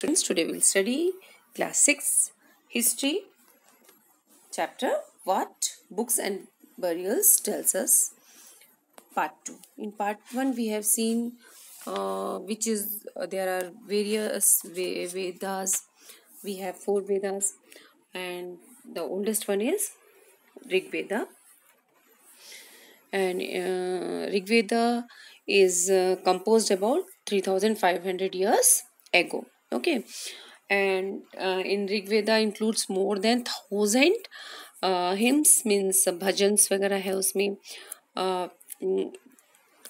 Friends, today we'll study class 6 history chapter what books and burials tells us, part 2. In part 1 we have seen which is there are various Vedas. We have 4 Vedas and the oldest one is Rig Veda, and Rig Veda is composed about 3500 years ago. Okay, and in Rig Veda includes more than 1000 hymns, means bhajans वगैरह है उसमें,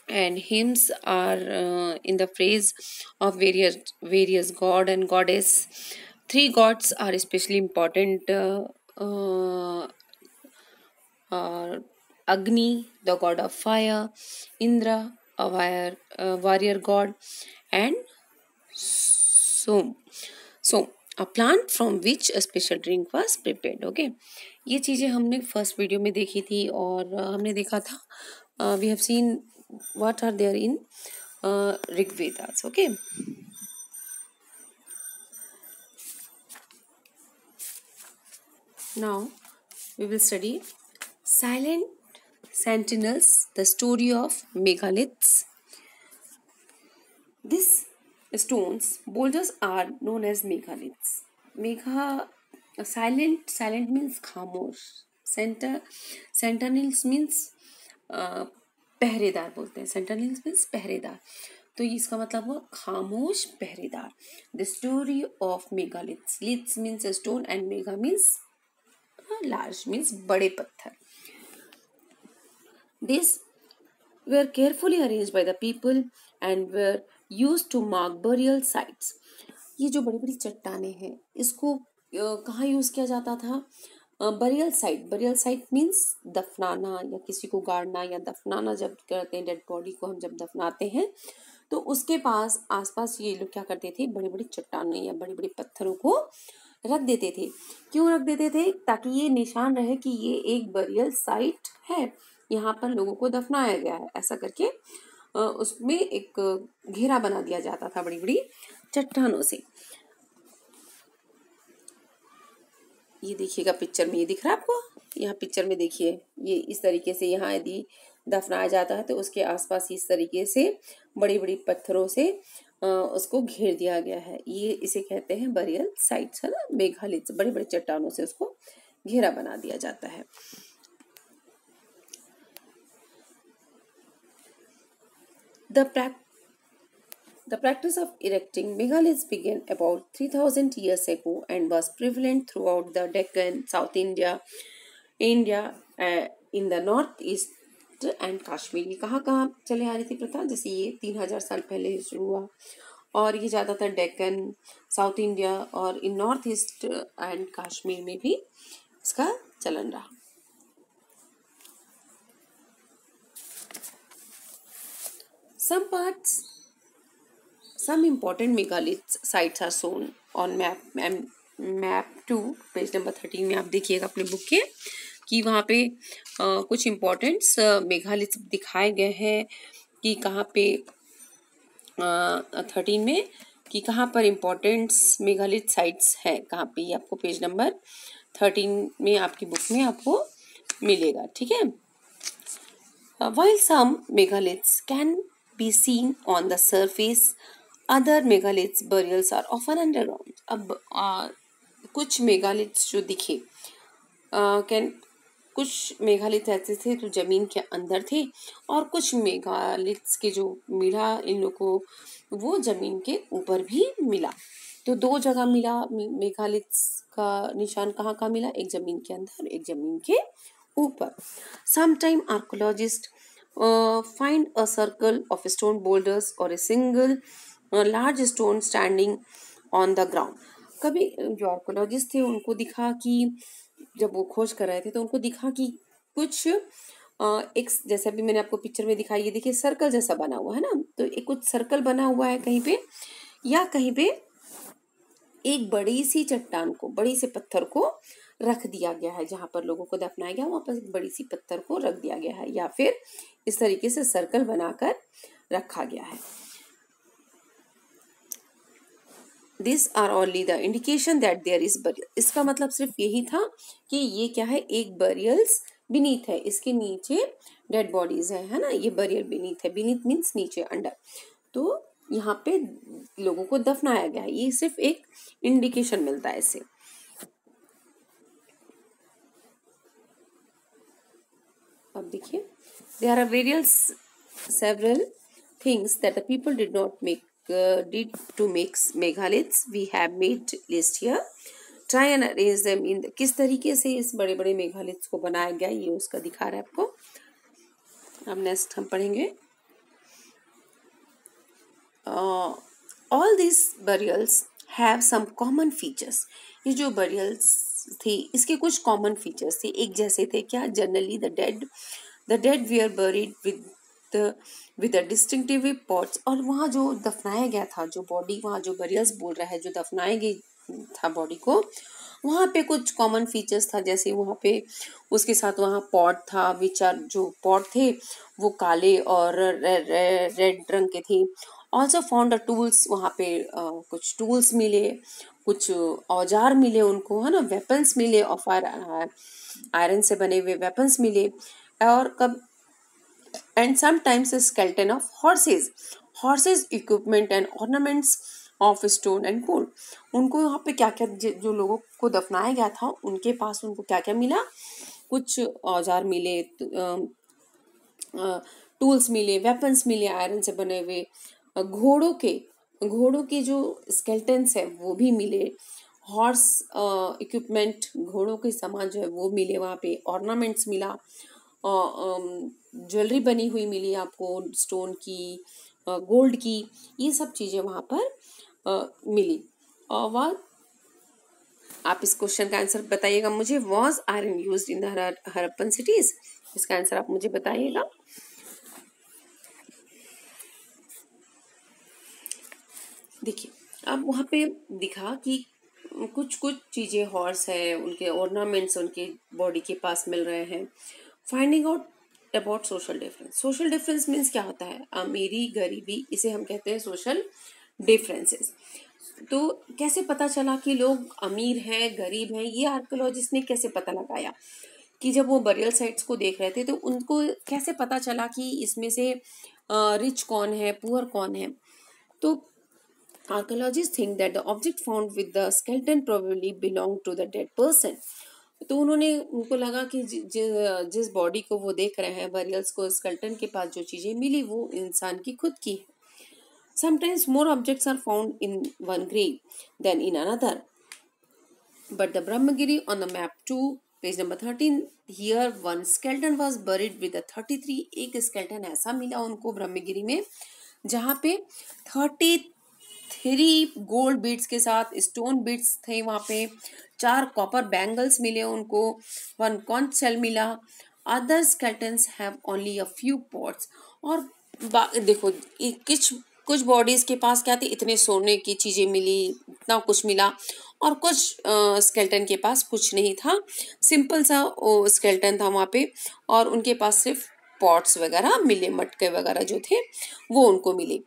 and hymns are in the praise of various god and goddess. 3 gods are especially important. Agni, the god of fire, Indra, a warrior god, and Som, a plant from which a special drink was prepared. Okay, ये चीजें हमने first video में देखी थी और हमने देखा था we have seen what are there in Rig Vedas. Okay, now we will study Silent Sentinels, the story of megaliths. These stones boulders are known as megaliths. Silent means खामोश. Sentinels means पहरेदार बोलते हैं. Sentinels means पहरेदार. तो इसका मतलब हुआ खामोश पहरेदार. The story of megaliths. Liths means a stone and mega means large, means बड़े पत्थर. These were carefully arranged by the people and were used to mark burial sites. ये जो बड़ी बड़ी चट्टानें हैं इसको कहाँ यूज किया जाता था? बरियल साइट मीन्स दफनाना या किसी को गाड़ना या दफनाना. जब करते हैं डेड बॉडी को, हम जब दफनाते हैं तो उसके पास आसपास ये लोग क्या करते थे? बड़ी बड़ी चट्टानें या बड़े बड़े पत्थरों को रख देते थे. क्यों रख देते थे? ताकि ये निशान रहे कि ये एक बरियल साइट है, यहाँ पर लोगों को दफनाया गया है. ऐसा करके उसमें एक घेरा बना दिया जाता था बड़ी बड़ी चट्टानों से. ये देखिएगा पिक्चर में, ये दिख रहा है आपको? यहाँ पिक्चर में देखिए, ये इस तरीके से यहाँ यदि दफनाया जाता है तो उसके आसपास इस तरीके से बड़ी बड़ी पत्थरों से उसको घेर दिया गया है. ये इसे कहते हैं बरियल साइट्स, है ना. मेगालिथ्स, बड़ी बड़ी चट्टानों से उसको घेरा बना दिया जाता है. The practice of erecting megaliths began about 3000 years ago and was prevalent throughout the Deccan, South India, in the northeast and Kashmir. ये कहाँ चले आ रही थी प्रथा? जैसे ये 3000 साल पहले शुरू हुआ और ये ज़्यादातर डेक्कन, साउथ इंडिया और इन नॉर्थ ईस्ट एंड कश्मीर में भी इसका चलन रहा. Some important megalith sites are shown on map 2, page number 13 में. आप देखिएगा अपने बुक के कि वहाँ पे कुछ इम्पोर्टेंट्स मेगालिथ दिखाए गए हैं कि कहाँ पे 13 में कि कहाँ पर इम्पोर्टेंट्स मेगालिथ साइट्स हैं कहाँ पे. ये आपको पेज नंबर 13 में आपकी बुक में आपको मिलेगा. ठीक है. While some megaliths can be seen on the surface, other megaliths burials are often underground. अब कुछ मेगालिथ्स जो दिखे कुछ मेगालिथ ऐसे थे जो जमीन के अंदर थे और कुछ मेगालिथ्स के जो मिला इन लोगों को वो जमीन के ऊपर भी मिला. तो 2 जगह मिला मेगालिथ्स का निशान. कहाँ मिला? एक जमीन के अंदर, एक जमीन के ऊपर. Sometime archaeologists find a circle of stone boulders or a single large stone standing on the ground. कभी जो आर्कोलॉजिस्ट थे उनको दिखा कि जब वो खोज कर रहे थे तो उनको दिखा कि कुछ एक, जैसे अभी मैंने आपको पिक्चर में दिखाई, ये देखिए सर्कल जैसा बना हुआ है ना. तो एक कुछ सर्कल बना हुआ है कहीं पे, या कहीं पे एक बड़ी सी चट्टान को, बड़ी से पत्थर को रख दिया गया है. जहाँ पर लोगों को दफनाया गया वहाँ पर एक बड़ी सी पत्थर को रख दिया गया है, या फिर इस तरीके से सर्कल बनाकर रखा गया है. This are only the indication that there is burial. इसका मतलब सिर्फ यही था कि ये क्या है, एक बरियल्स बीनीथ है, इसके नीचे डेड बॉडीज है ना, ये बरियल बीनीथ है, बीनीथ मीन्स नीचे, अंडर। तो यहाँ पे लोगों को दफनाया गया है, ये सिर्फ एक इंडिकेशन मिलता है इससे। अब देखिए, there are various several things that the people did not make did to make megaliths. We have made list here. Try and arrange them in the, किस तरीके से इस बड़े बड़े मेगालिथ्स को बनाया गया, ये उसका दिखा रहा है आपको। अब नेक्स्ट हम पढ़ेंगे all these burials have some common features। ये जो burials थी इसके कुछ कॉमन फीचर्स थे, एक जैसे थे। क्या? Generally the dead we are buried with the distinctive pots. और वहाँ जो दफनाया गया था, जो बॉडी वहाँ जो बरियल्स बोल रहा है, जो दफनाया गई था बॉडी को, वहाँ पे कुछ कॉमन फीचर्स था। जैसे वहाँ पे उसके साथ वहाँ पॉट था, विचार जो पॉट थे वो काले और रेड रंग के थे। ऑल्सो फाउंड टूल्स, वहाँ पे कुछ टूल्स मिले, कुछ औजार मिले उनको, है ना, वेपन्स मिले, ऑफ आयरन से बने हुए वेपन्स मिले। और कब and sometimes skeleton of horse's equipment and ornaments of stone and would. उनको यहाँ पे क्या क्या, जो लोगों को दफनाया गया था उनके पास उनको क्या क्या मिला, कुछ औजार मिले, टूल्स मिले, वेपन्स मिले आयरन से बने हुए, घोड़ों के जो स्केलेटन्स है वो भी मिले, हॉर्स इक्विपमेंट, घोड़ों के सामान जो है वो मिले, वहाँ पे ऑर्नामेंट्स मिला, ज्वेलरी बनी हुई मिली आपको, स्टोन की, गोल्ड की, ये सब चीज़ें वहाँ पर मिली। और आप इस क्वेश्चन का आंसर बताइएगा मुझे। Was iron used in the Harappan cities? इसका आंसर आप मुझे बताइएगा। देखिए, अब वहाँ पे दिखा कि कुछ चीज़ें हॉर्स है, उनके ऑर्नामेंट्स उनके बॉडी के पास मिल रहे हैं। Finding out about social difference. Social difference means क्या होता है? अमीरी गरीबी, इसे हम कहते हैं सोशल डिफरेंसेस। तो कैसे पता चला कि लोग अमीर हैं गरीब हैं? ये आर्कियोलॉजिस्ट ने कैसे पता लगाया कि जब वो बरियल साइट्स को देख रहे थे तो उनको कैसे पता चला कि इसमें से रिच कौन है, पुअर कौन है? तो archaeologists think that the object found with the skeleton probably belonged to the dead person। तो उनको लगा कि जिस बॉडी को वो देख रहे हैं, बरियल्स को, स्केलेटन के पास जो चीजें मिली वो इंसान की खुद की है। Sometimes more objects are found in one grave than in another, but the Brahmagiri on the map 2 page number 13, here one skeleton was buried with the 33। एक स्केलेटन ऐसा मिला उनको ब्रह्मगिरी में जहाँ पे 33 गोल्ड बीड्स के साथ स्टोन बीड्स थे, वहाँ पे 4 कॉपर बैंगल्स मिले उनको, 1 कॉन्च शेल मिला। Other skeletons have only a few pots. और देखो, कुछ बॉडीज के पास क्या थे, इतने सोने की चीजें मिली, इतना कुछ मिला, और कुछ स्केलेटन के पास कुछ नहीं था, सिंपल सा स्केलेटन था वहाँ पे, और उनके पास सिर्फ पॉट्स वगैरह मिले, मटके वगैरह जो थे वो उनको मिले।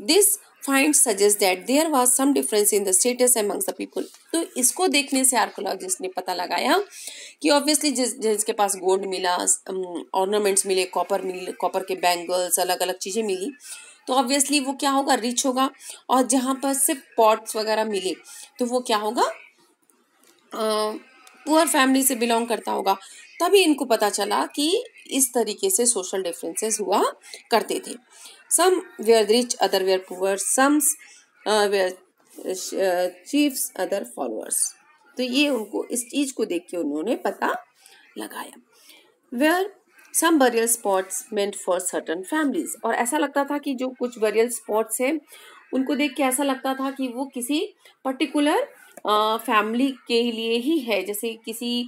This find suggest that there was some difference in the status amongst the people. तो इसको देखने से आर्कियोलॉजिस्ट ने पता लगाया कि ऑब्वियसली जिसके पास गोल्ड मिला, ऑर्नामेंट्स मिले, कॉपर के बैंगल्स, अलग अलग चीज़ें मिली, तो ऑब्वियसली वो क्या होगा, रिच होगा। और जहाँ पर सिर्फ पॉट्स वगैरह मिले तो वो क्या होगा, पुअर फैमिली से बिलोंग करता होगा। तभी इनको पता चला कि इस तरीके से सोशल डिफरेंसेस हुआ करते थे। Some were rich, other were poor, some were chiefs, other followers. तो ये उनको इस चीज को देख के उन्होंने पता लगाया। Where some burial spots meant for certain families. और ऐसा लगता था कि जो कुछ बरियल स्पॉट्स हैं उनको देख के ऐसा लगता था कि वो किसी पर्टिकुलर फैमिली के लिए ही है। जैसे किसी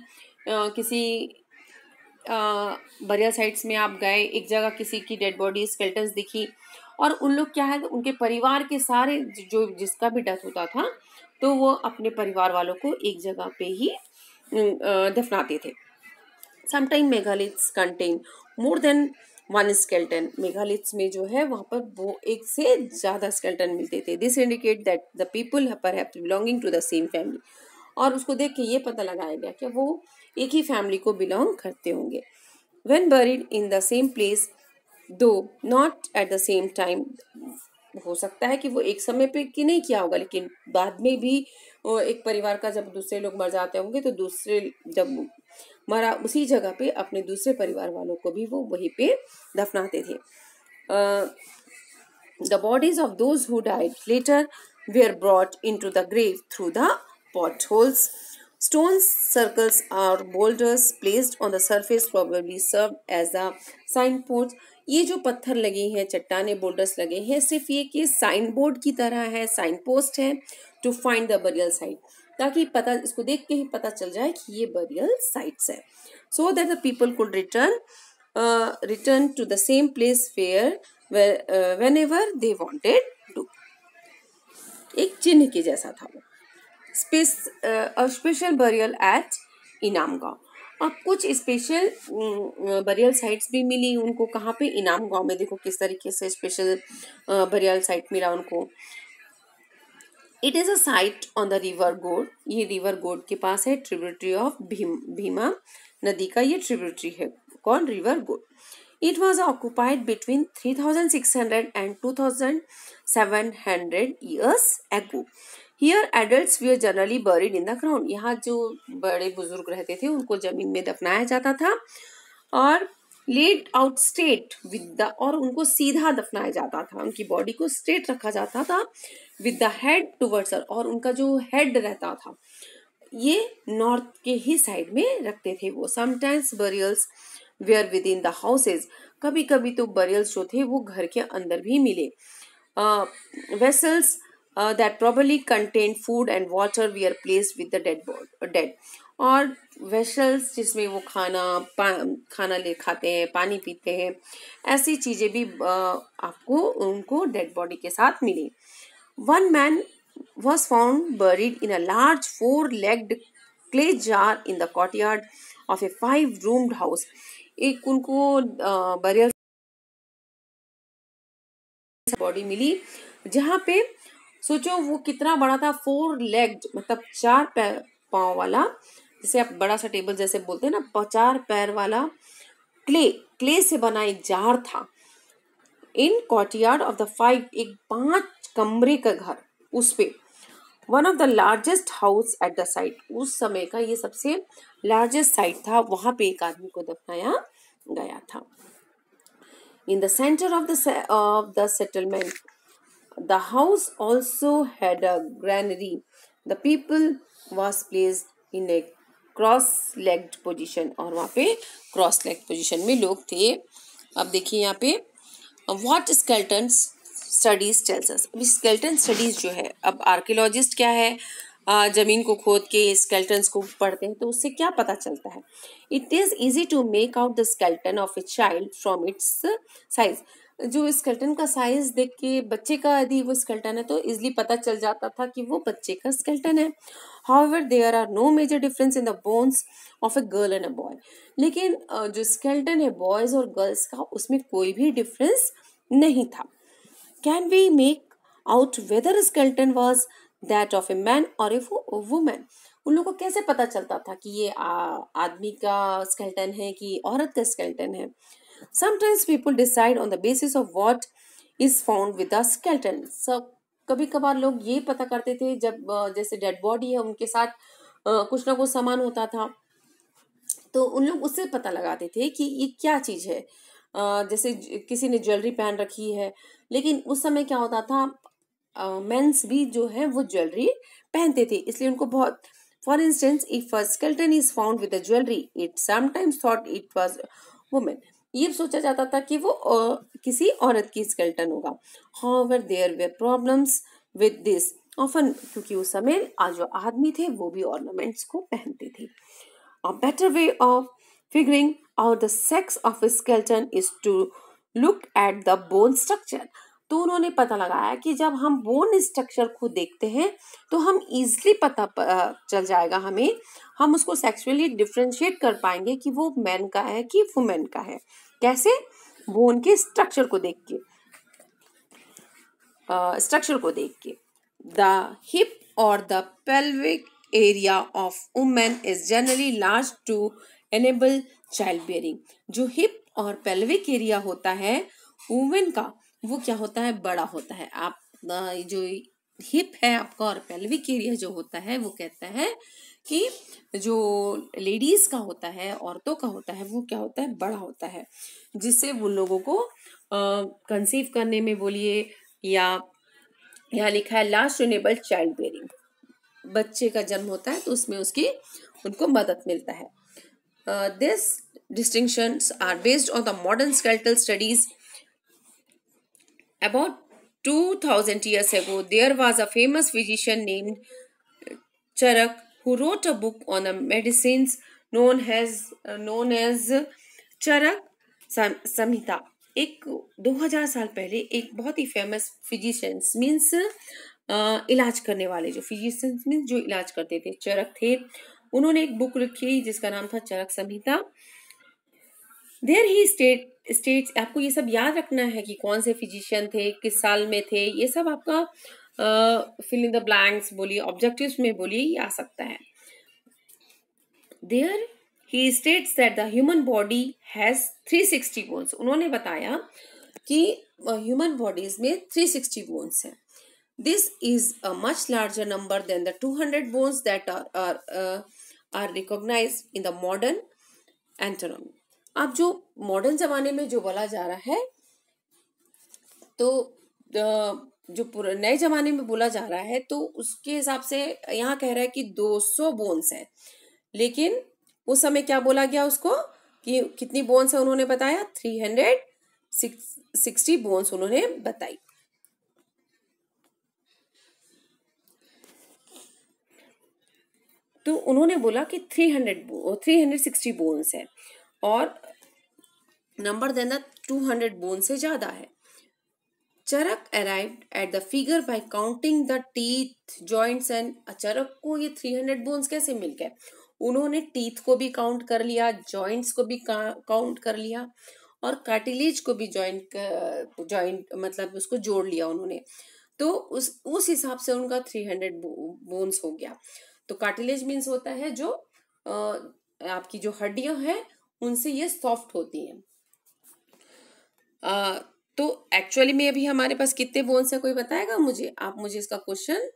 बरियल साइट्स में आप गए, एक जगह किसी की डेड बॉडी स्केलेटन्स दिखी, और उन लोग क्या है, उनके परिवार के सारे जो जिसका भी डेथ होता था तो वो अपने परिवार वालों को एक जगह पे ही दफनाते थे। Sometimes megaliths contain more than one skeleton. Megaliths में जो है वहाँ पर वो एक से ज़्यादा स्केल्टन मिलते थे। This indicate that the people perhaps belonging to the same family. और उसको देख के ये पता लगाया गया कि वो एक ही फैमिली को बिलोंग करते होंगे। When buried in the same place, though not at the same time, हो सकता है कि वो एक समय पे कि नहीं किया होगा, लेकिन बाद में भी एक परिवार का जब दूसरे लोग मर जाते होंगे तो दूसरे जब मरा उसी जगह पे अपने दूसरे परिवार वालों को भी वो वहीं पे दफनाते थे। The bodies of those who died later were brought into the grave through the potholes. Stones, circles, or boulders placed on the surface probably served as the signposts. ये जो पत्थर लगे हैं, चट्टाने बोल्डर्स लगे हैं, सिर्फ ये कि साइन बोर्ड की तरह है, साइन पोस्ट है to find the burial site, ताकि पता इसको देख के ही पता चल जाए कि ये बरियल साइट्स है, so that the people could return to the same place whenever they wanted to. एक चिन्ह के जैसा था वो। स्पेशल बरियल एट इनाम गांव। अब कुछ स्पेशल बरियल साइट्स भी मिली उनको। कहाँ पे? इनाम गांव में। देखो किस तरीके से स्पेशल बरियल साइट मिला उनको। It is a site on the river गोड। ये रिवर गोड के पास है, ट्रिब्यूटरी ऑफ भीमा नदी का ये ट्रिब्यूटरी है। कौन? रिवर गोड। It was occupied between 3600 and 2700 years ago. Here adults were generally buried in the ground. यहाँ जो बड़े बुजुर्ग रहते थे उनको जमीन में दफनाया जाता था और laid out straight with the, और उनको सीधा दफनाया जाता था, उनकी बॉडी को स्ट्रेट रखा जाता था with the head towards her, और उनका जो हेड रहता था ये नॉर्थ के ही साइड में रखते थे वो। Sometimes burials were within the houses. कभी कभी तो burials जो थे वो घर के अंदर भी मिले। Vessels that probably contained food and water were placed with the dead. और vessels जिसमें वो खाना ले खाते हैं, पानी पीते हैं, ऐसी चीजें भी आपको उनको डेड बॉडी के साथ मिली। One man was found buried in a large 4-legged clay jar in the courtyard of a 5-roomed house. एक उनको बरियल बॉडी मिली जहाँ पे सोचो वो कितना बड़ा था, 4-legged मतलब 4 पाँव वाला, जैसे आप बड़ा सा टेबल जैसे बोलते हैं ना, 4 पैर वाला क्ले से बना एक जार था। इन कोर्टयार्ड ऑफ द 5, एक 5 कमरे का घर, उस पे one of the largest house at the site, उस समय का ये सबसे लार्जेस्ट साइट था, वहां पे एक आदमी को दफनाया गया था। In the centre of the settlement the house also had a granary. The people was placed in A cross legged position, और वहाँ पे क्रॉस लेग पोजिशन में लोग थे। अब देखिए यहाँ पे what skeletons studies tells us. अभी स्केल्टन स्टडीज जो है, अब आर्कियोलॉजिस्ट क्या है, जमीन को खोद के स्केल्टन्स को पढ़ते हैं तो उससे क्या पता चलता है। It is easy to make out the skeleton of a child from its size. जो स्केल्टन का साइज देख के बच्चे का यदि वो स्केल्टन है तो इजिली पता चल जाता था कि वो बच्चे का स्केल्टन है। However there are no major difference in the bones of a girl and a boy. लेकिन जो स्केल्टन है बॉयज और गर्ल्स का, उसमें कोई भी डिफरेंस नहीं था। Can we make out whether skeleton was that of a man और ए वुमेन। उन लोगों को कैसे पता चलता था कि ये आदमी का स्केल्टन है कि औरत का स्केल्टन है। Sometimes people decide on the basis of what is found with the skeleton. कभी कभार लोग ये पता करते थे जब जैसे डेड बॉडी है उनके साथ कुछ ना कुछ सामान होता था तो उन लोग उससे पता लगाते थे कि ये क्या चीज है। जैसे किसी ने ज्वेलरी पहन रखी है, लेकिन उस समय क्या होता था, मेंस भी जो है वो ज्वेलरी पहनते थे, इसलिए उनको बहुत, for instance if a skeleton is found with the jewellery it sometimes thought it was woman. ये सोचा जाता था कि वो किसी औरत की स्केल्टन होगा। However there were problems with this often, क्योंकि उस समय जो आदमी थे वो भी ऑर्नामेंट्स को पहनते थे। A better way of figuring out the sex of a skeleton is to look at the bone structure. तो उन्होंने पता लगाया कि जब हम बोन स्ट्रक्चर को देखते हैं तो हम इजिली पता चल जाएगा हमें, हम उसको सेक्सुअली डिफ्रेंशिएट कर पाएंगे कि वो मैन का है कि वुमेन का है। कैसे? बोन के स्ट्रक्चर को देख के, द हिप और the pelvic area of women is generally large to enable child bearing. जो हिप और पेल्विक एरिया होता है वुमेन का, वो क्या होता है, बड़ा होता है। आप जो हिप है आपका और पेल्विक एरिया जो होता है वो कहता है कि जो लेडीज का होता है, औरतों का होता है, वो क्या होता है, बड़ा होता है, जिससे वो लोगों को कंसीव करने में बोलिए, या यहाँ लिखा है लास्ट इनेबल चाइल्ड बेयरिंग, बच्चे का जन्म होता है तो उसमें उसकी उनको मदद मिलता है। This distinctions are based on the modern skeletal studies. About 2000 years ago, there was a famous physician named Charak who wrote a book on the medicines known as चरक संहिता। एक 2000 साल पहले एक बहुत ही फेमस फिजिशियंस मीन्स इलाज करने वाले, जो physicians means जो इलाज करते थे, चरक थे, उन्होंने एक बुक लिखी जिसका नाम था चरक संहिता। देयर ही स्टेट्स, आपको ये सब याद रखना है कि कौन से फिजिशियन थे, किस साल में थे, ये सब आपका फिल इन द ब्लैंक्स बोलिए, ऑब्जेक्टिव्स में बोलिए, ये आ सकता है। There he states that the human body has 360 bones. उन्होंने बताया कि ह्यूमन बॉडीज में 360 बोन्स हैं। This is a much larger number than the 200 bones that are recognized in the modern anatomy. अब जो मॉडर्न जमाने में जो बोला जा रहा है, तो जो नए जमाने में बोला जा रहा है, तो उसके हिसाब से यहाँ कह रहा है कि 200 बोन्स है, लेकिन उस समय क्या बोला गया उसको कि कितनी बोन्स है, उन्होंने बताया 360 बोन्स उन्होंने बताई। तो उन्होंने बोला कि 360 बोन्स है और नंबर देन द 200 बोन से ज्यादा है। Charak arrived at the figure by counting the teeth joints and, Charak को ये 300 बोन्स कैसे मिल गए, उन्होंने टीथ को भी काउंट कर लिया, जॉइंट्स को भी काउंट कर लिया और कार्टिलेज को भी जॉइंट मतलब उसको जोड़ लिया उन्होंने, तो उस हिसाब से उनका 300 बोन्स हो गया। तो कार्टिलेज मीन्स होता है जो आपकी जो हड्डियां हैं उनसे ये सॉफ्ट होती हैं। तो एक्चुअली में अभी हमारे पास कितने बोन्स है, कोई बताएगा मुझे? आप मुझे इसका क्वेश्चन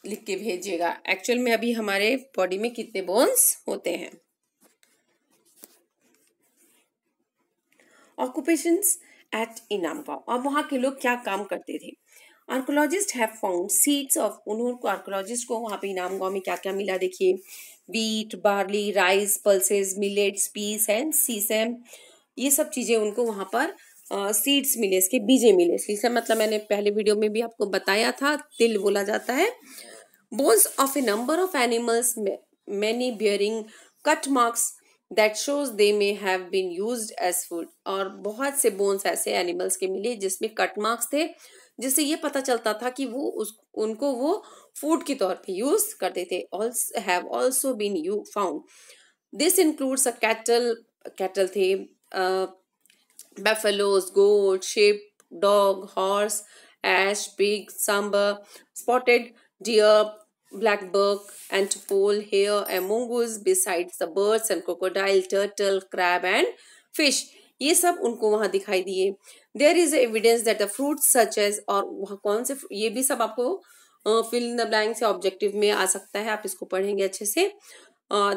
लिख के भेजिएगा, एक्चुअल में अभी हमारे बॉडी में कितने बोन्स होते हैं। ऑक्यूपेशंस एट इनाम गांव, अब वहां के लोग क्या काम करते थे। Archaeologist have found seeds of, उन्होंने आर्कोलॉजिस्ट को वहां पे इनाम गांव में क्या क्या मिला, देखिए, wheat, barley, rice, pulses, millets, peas and sesame, ये सब चीजें उनको वहां पर सीड्स मिले, इसके बीजे मिले। सीसम मतलब मैंने पहले वीडियो में भी आपको बताया था, तिल बोला जाता है। Bones of a number of animals, many bearing cut marks that shows they may have been used as food, और बहुत से बोन्स ऐसे एनिमल्स के मिले जिसमें कट मार्क्स थे, जिससे ये पता चलता था कि उनको वो फूड के तौर पे यूज करते थे। Have also been found, this includes a cattle थे, buffaloes, goat, sheep, dog, horse, ash, pig, sambar, spotted deer, black buck, antelope, hare, and mongoose, besides the birds and crocodile, turtle, crab and fish. ये सब उनको वहां दिखाई दिए। There is evidence that the fruits such as, और वहाँ कौन से, ये भी सब आपको फिल इन द ब्लैंक से ऑब्जेक्टिव में आ सकता है, आप इसको पढ़ेंगे अच्छे से।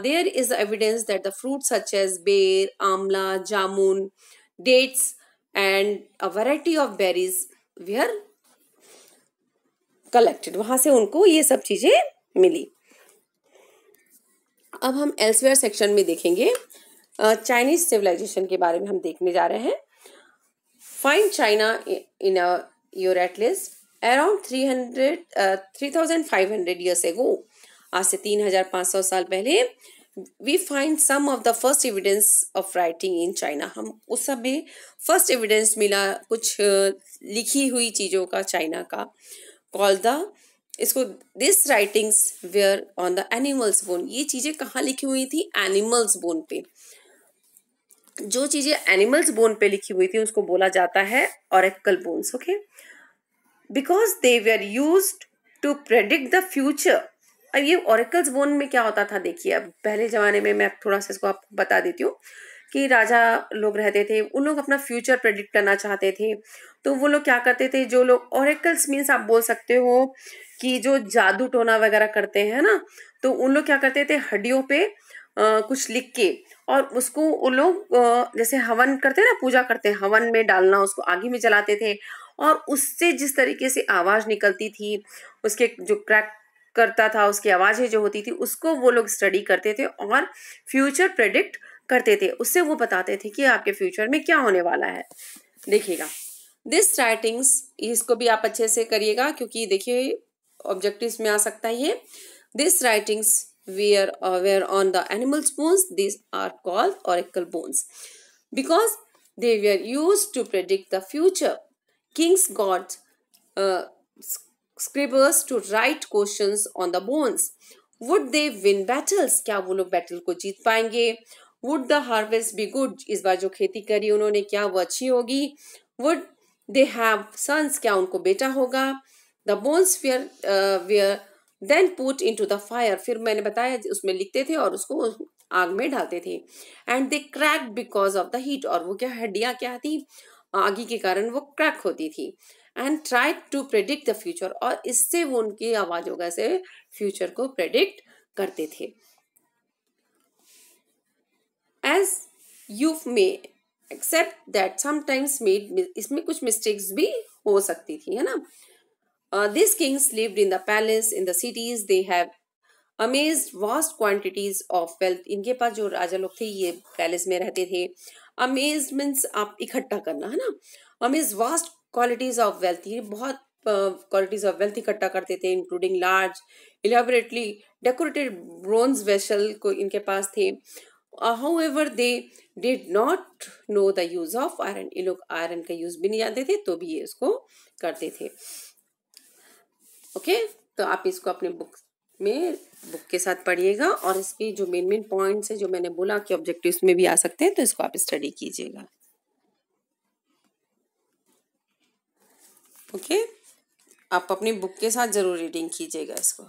There is evidence that the fruits such as bear, amla, jamun, dates and a variety of berries were collected, वहां से उनको ये सब चीजें मिली। अब हम एल्सवेयर सेक्शन में देखेंगे, चाइनीज सिविलाइजेशन के बारे में हम देखने जा रहे हैं। Find China in your at least around 3500 years ago, आज से 3500 साल पहले, we find some of the first evidence of writing in China, हम उस सब में फर्स्ट एविडेंस मिला कुछ लिखी हुई चीजों का चाइना का। कॉल द, इसको, this writings were on the animals bone, ये चीजें कहाँ लिखी हुई थी, एनिमल्स बोन पे। जो चीजें एनिमल्स बोन पे लिखी हुई थी उसको बोला जाता है oracle bones. Okay, because they were used to predict the future. अब ये ऑरेकल्स बोन में क्या होता था, देखिए अब पहले जमाने में, मैं थोड़ा सा इसको आपको बता देती हूँ कि राजा लोग रहते थे, उन लोग अपना फ्यूचर प्रेडिक्ट करना चाहते थे. तो वो लोग क्या करते थे, जो लोग ऑरेकल्स मीन्स आप बोल सकते हो कि जो जादू टोना वगैरह करते हैं ना, तो उन लोग क्या करते थे, हड्डियों पे कुछ लिख के और उसको उन लोग जैसे हवन करते हैं ना, पूजा करते हैं, हवन में डालना, उसको आगे में जलाते थे और उससे जिस तरीके से आवाज निकलती थी, उसके जो क्रैक करता था, उसकी आवाजें जो होती थी, उसको वो लोग स्टडी करते थे और फ्यूचर प्रेडिक्ट करते थे. उससे वो बताते थे कि आपके फ्यूचर में क्या होने वाला है. देखिएगा दिस राइटिंग्स, इसको भी आप अच्छे से करिएगा क्योंकि देखिए ऑब्जेक्टिव्स में आ सकता है ये. This writings were on the animal's bones. These are called oracle bones because they were used to predict the future. Kings got uh, scribers to write questions on the bones. Would they win battles? क्या वो लोग battle को जीत पाएंगे? Would the harvest be good? इस बार जो खेती करी उन्होंने, क्या वो अच्छी होगी? Would they have sons? क्या उनको बेटा होगा? The bones were then put into the fire. फिर मैंने बताया उसमें लिखते थे और उसको आग में डालते थे. And they cracked because of the heat. और वो क्या हड्डियां क्या थी, आगी के कारण वो क्रैक होती थी. And tried to predict the future. और इससे वो उनकी आवाजों का से फ्यूचर को प्रेडिक्ट करते थे. As you may accept that sometimes made, इसमें कुछ मिस्टेक्स भी हो सकती थी, है ना. These kings lived in the palace, in the cities. They have amassed vast quantities of wealth. इनके पास जो राजा लोग थे ये पैलेस में रहते थे. Amazed means आप इकट्ठा करना, है ना. Amassed vast qualities of wealth, ये बहुत qualities of wealth इकट्ठा करते थे, including large, elaborately decorated bronze vessel को इनके पास थे. However, they did not know the use of iron. ये लोग आयरन का यूज भी नहीं जानते थे, तो भी ये इसको करते थे. ओके, तो आप इसको अपने बुक के साथ पढ़िएगा और इसके जो मेन पॉइंट्स है जो मैंने बोला कि ऑब्जेक्टिव्स में भी आ सकते हैं, तो इसको आप स्टडी कीजिएगा. ओके, आप अपनी बुक के साथ जरूर रीडिंग कीजिएगा इसको.